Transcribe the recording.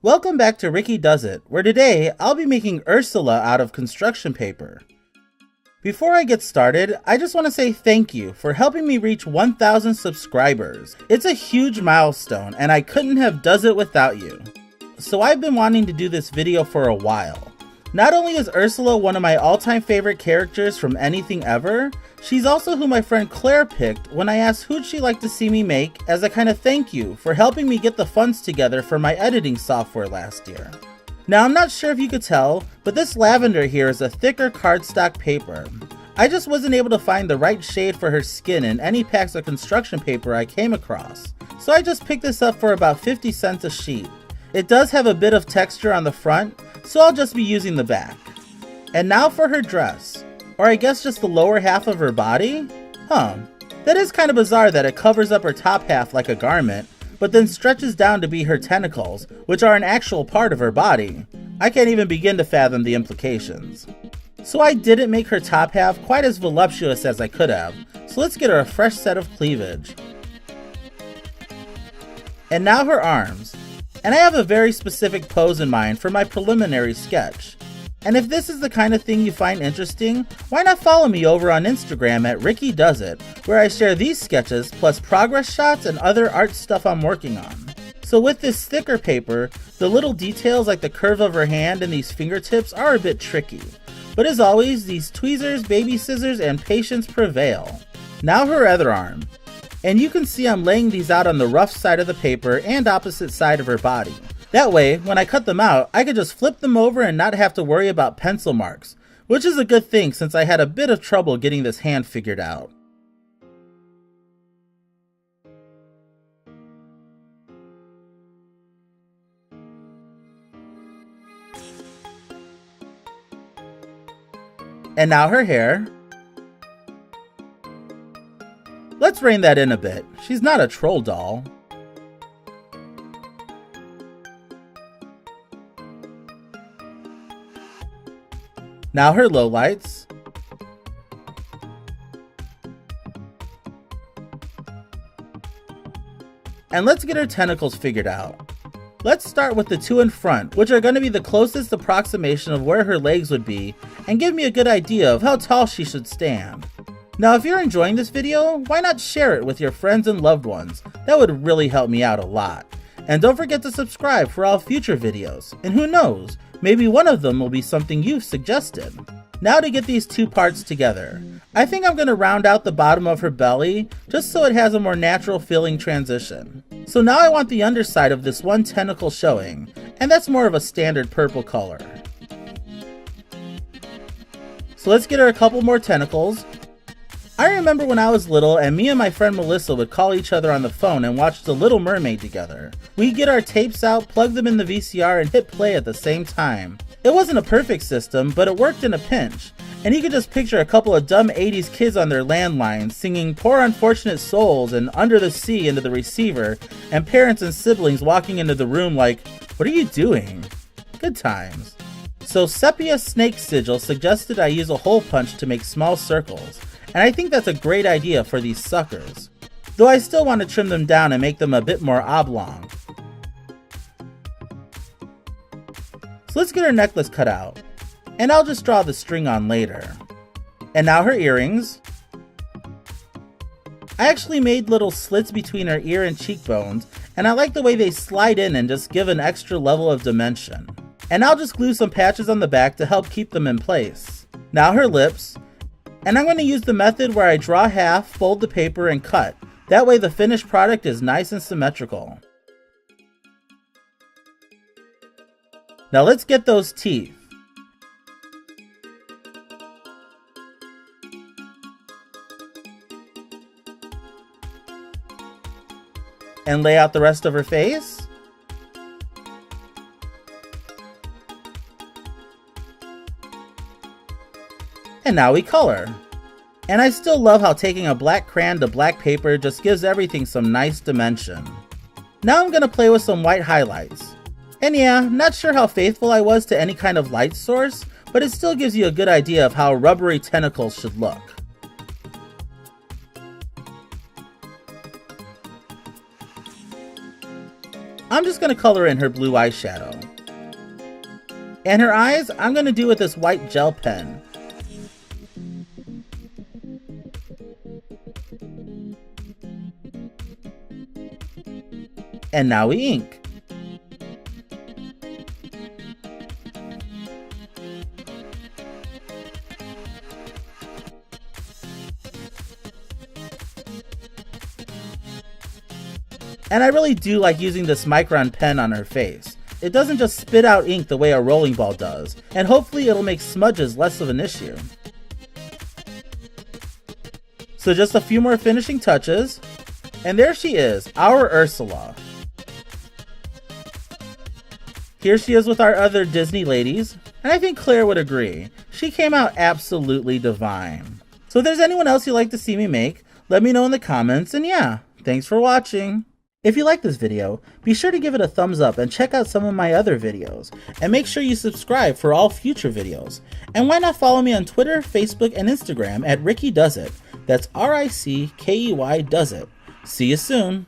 Welcome back to Rickey Does It, where today I'll be making Ursula out of construction paper. Before I get started, I just want to say thank you for helping me reach 1,000 subscribers. It's a huge milestone and I couldn't have does it without you. So I've been wanting to do this video for a while. Not only is Ursula one of my all-time favorite characters from anything ever, she's also who my friend Claire picked when I asked who'd she like to see me make as a kind of thank you for helping me get the funds together for my editing software last year. Now I'm not sure if you could tell, but this lavender here is a thicker cardstock paper. I just wasn't able to find the right shade for her skin in any packs of construction paper I came across, so I just picked this up for about 50 cents a sheet. It does have a bit of texture on the front, so I'll just be using the back. And now for her dress, or I guess just the lower half of her body? That is kind of bizarre that it covers up her top half like a garment, but then stretches down to be her tentacles, which are an actual part of her body. I can't even begin to fathom the implications. So I didn't make her top half quite as voluptuous as I could have, so let's get her a fresh set of cleavage. And now her arms. And I have a very specific pose in mind for my preliminary sketch. And if this is the kind of thing you find interesting, why not follow me over on Instagram at Rickey Does It, where I share these sketches plus progress shots and other art stuff I'm working on. So with this thicker paper, the little details like the curve of her hand and these fingertips are a bit tricky. But as always, these tweezers, baby scissors, and patience prevail. Now her other arm. And you can see I'm laying these out on the rough side of the paper and opposite side of her body. That way, when I cut them out, I could just flip them over and not have to worry about pencil marks, which is a good thing since I had a bit of trouble getting this hand figured out. And now her hair. Let's rein that in a bit. She's not a troll doll. Now her lowlights. And let's get her tentacles figured out. Let's start with the two in front, which are going to be the closest approximation of where her legs would be and give me a good idea of how tall she should stand. Now if you're enjoying this video, why not share it with your friends and loved ones? That would really help me out a lot. And don't forget to subscribe for all future videos, and who knows, maybe one of them will be something you've suggested. Now to get these two parts together. I think I'm going to round out the bottom of her belly, just so it has a more natural feeling transition. So now I want the underside of this one tentacle showing, and that's more of a standard purple color. So let's get her a couple more tentacles. I remember when I was little and me and my friend Melissa would call each other on the phone and watch The Little Mermaid together. We'd get our tapes out, plug them in the VCR, and hit play at the same time. It wasn't a perfect system, but it worked in a pinch. And you could just picture a couple of dumb 80s kids on their landlines singing Poor Unfortunate Souls and Under the Sea into the receiver, and parents and siblings walking into the room like, "What are you doing?" Good times. So Sepia Snake Sigil suggested I use a hole punch to make small circles. And I think that's a great idea for these suckers, though I still want to trim them down and make them a bit more oblong. So let's get her necklace cut out, and I'll just draw the string on later. And now her earrings. I actually made little slits between her ear and cheekbones, and I like the way they slide in and just give an extra level of dimension. And I'll just glue some patches on the back to help keep them in place. Now her lips. And I'm going to use the method where I draw half, fold the paper, and cut. That way the finished product is nice and symmetrical. Now let's get those teeth. And lay out the rest of her face. And now we color. And I still love how taking a black crayon to black paper just gives everything some nice dimension. Now I'm going to play with some white highlights. And yeah, not sure how faithful I was to any kind of light source, but it still gives you a good idea of how rubbery tentacles should look. I'm just going to color in her blue eyeshadow. And her eyes, I'm going to do with this white gel pen. And now we ink. And I really do like using this micron pen on her face. It doesn't just spit out ink the way a rolling ball does, and hopefully it'll make smudges less of an issue. So just a few more finishing touches, and there she is, our Ursula. Here she is with our other Disney ladies, and I think Claire would agree. She came out absolutely divine. So if there's anyone else you'd like to see me make, let me know in the comments, and yeah, thanks for watching. If you like this video, be sure to give it a thumbs up and check out some of my other videos, and make sure you subscribe for all future videos. And why not follow me on Twitter, Facebook, and Instagram at Rickey Does It. That's Rickey Does It. See you soon.